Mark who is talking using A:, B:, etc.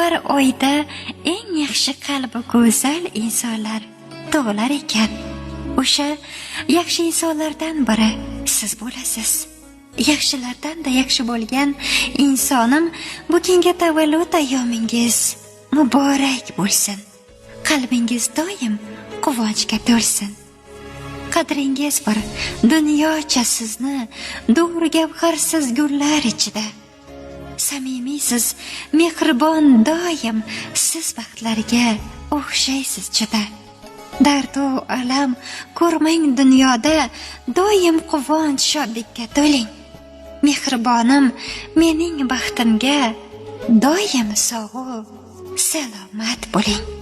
A: har oyda eng yaxshi qalbi go'zal insonlar tug'ilar ekan. O'sha yaxshi insonlardan biri siz bo'lasiz. Yaxshilardan-da yaxshi bo'lgan insonim, bugungi tavallud ayyomingiz muborak bo'lsin. Qalbingiz doim quvonchga to'lsin. Qadringiz bir dunyocha sizni dur gavharsiz gullar ichida. Samimiysiz, mehribon doim siz baxtlarga o'xshaysiz juda. Dardu alam ko'rmang dunyoda, doim quvonch shodlikka to'ling. Mehribonim mening baxtimga doim sog' salomat bo'ling.